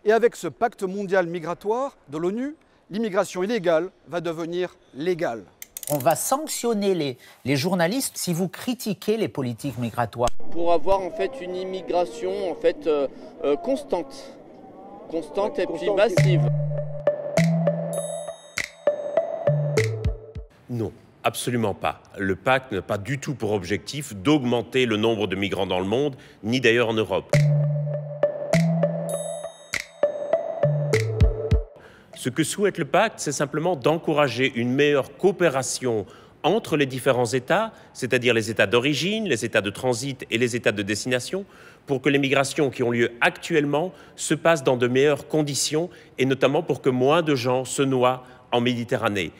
Et avec ce pacte mondial migratoire de l'ONU, l'immigration illégale va devenir légale. On va sanctionner les journalistes si vous critiquez les politiques migratoires. Pour avoir en fait une immigration constante et puis massive. Non, absolument pas. Le pacte n'a pas du tout pour objectif d'augmenter le nombre de migrants dans le monde, ni d'ailleurs en Europe. Ce que souhaite le pacte, c'est simplement d'encourager une meilleure coopération entre les différents États, c'est-à-dire les États d'origine, les États de transit et les États de destination, pour que les migrations qui ont lieu actuellement se passent dans de meilleures conditions, et notamment pour que moins de gens se noient en Méditerranée.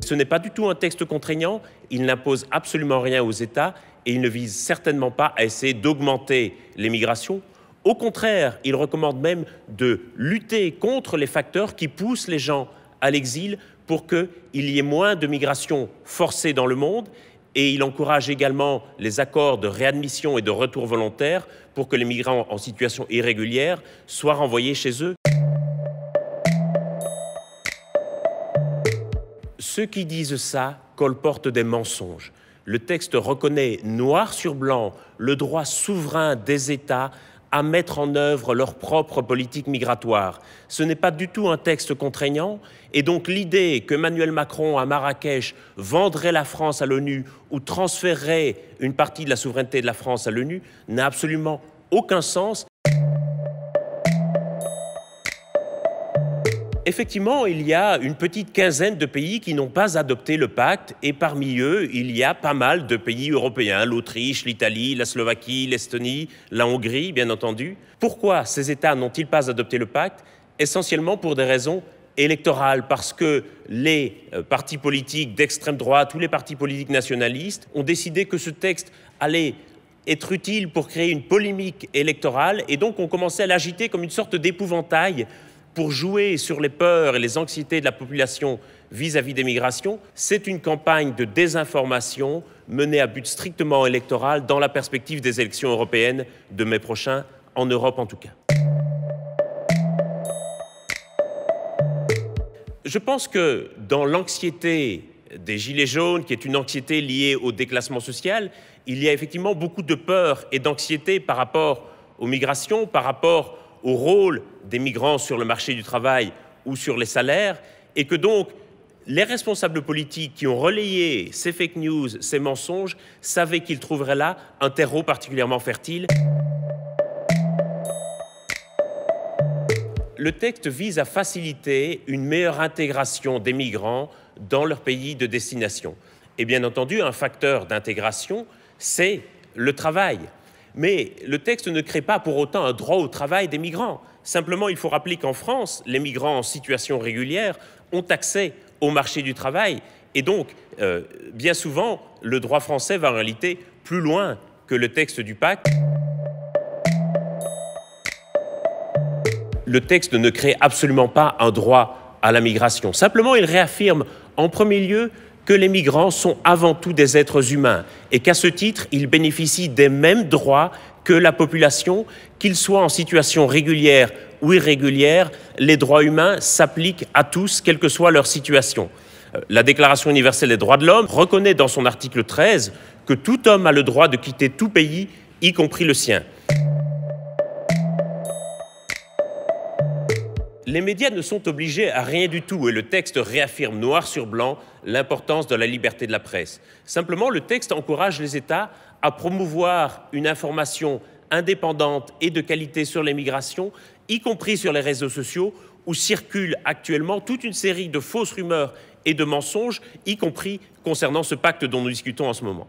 Ce n'est pas du tout un texte contraignant, il n'impose absolument rien aux États et il ne vise certainement pas à essayer d'augmenter les migrations. Au contraire, il recommande même de lutter contre les facteurs qui poussent les gens à l'exil pour qu'il y ait moins de migration forcée dans le monde, et il encourage également les accords de réadmission et de retour volontaire pour que les migrants en situation irrégulière soient renvoyés chez eux. Ceux qui disent ça colportent des mensonges. Le texte reconnaît noir sur blanc le droit souverain des États à mettre en œuvre leur propre politique migratoire. Ce n'est pas du tout un texte contraignant, et donc l'idée qu'Emmanuel Macron à Marrakech vendrait la France à l'ONU ou transférerait une partie de la souveraineté de la France à l'ONU n'a absolument aucun sens. Effectivement, il y a une petite quinzaine de pays qui n'ont pas adopté le pacte, et parmi eux, il y a pas mal de pays européens, l'Autriche, l'Italie, la Slovaquie, l'Estonie, la Hongrie, bien entendu. Pourquoi ces États n'ont-ils pas adopté le pacte? Essentiellement pour des raisons électorales, parce que les partis politiques d'extrême droite ou les partis politiques nationalistes ont décidé que ce texte allait être utile pour créer une polémique électorale, et donc ont commencé à l'agiter comme une sorte d'épouvantail pour jouer sur les peurs et les anxiétés de la population vis-à-vis des migrations. C'est une campagne de désinformation menée à but strictement électoral dans la perspective des élections européennes de mai prochain, en Europe en tout cas. Je pense que dans l'anxiété des Gilets jaunes, qui est une anxiété liée au déclassement social, il y a effectivement beaucoup de peur et d'anxiété par rapport aux migrations, par rapport au rôle des migrants sur le marché du travail ou sur les salaires, et que donc les responsables politiques qui ont relayé ces fake news, ces mensonges, savaient qu'ils trouveraient là un terreau particulièrement fertile. Le texte vise à faciliter une meilleure intégration des migrants dans leur pays de destination. Et bien entendu, un facteur d'intégration, c'est le travail. Mais le texte ne crée pas pour autant un droit au travail des migrants. Simplement, il faut rappeler qu'en France, les migrants en situation régulière ont accès au marché du travail. Et donc, bien souvent, le droit français va en réalité plus loin que le texte du pacte. Le texte ne crée absolument pas un droit à la migration. Simplement, il réaffirme en premier lieu que les migrants sont avant tout des êtres humains et qu'à ce titre, ils bénéficient des mêmes droits que la population, qu'ils soient en situation régulière ou irrégulière. Les droits humains s'appliquent à tous, quelle que soit leur situation. La Déclaration universelle des droits de l'homme reconnaît dans son article 13 que tout homme a le droit de quitter tout pays, y compris le sien. Les médias ne sont obligés à rien du tout et le texte réaffirme noir sur blanc l'importance de la liberté de la presse. Simplement, le texte encourage les États à promouvoir une information indépendante et de qualité sur les migrations, y compris sur les réseaux sociaux où circulent actuellement toute une série de fausses rumeurs et de mensonges, y compris concernant ce pacte dont nous discutons en ce moment.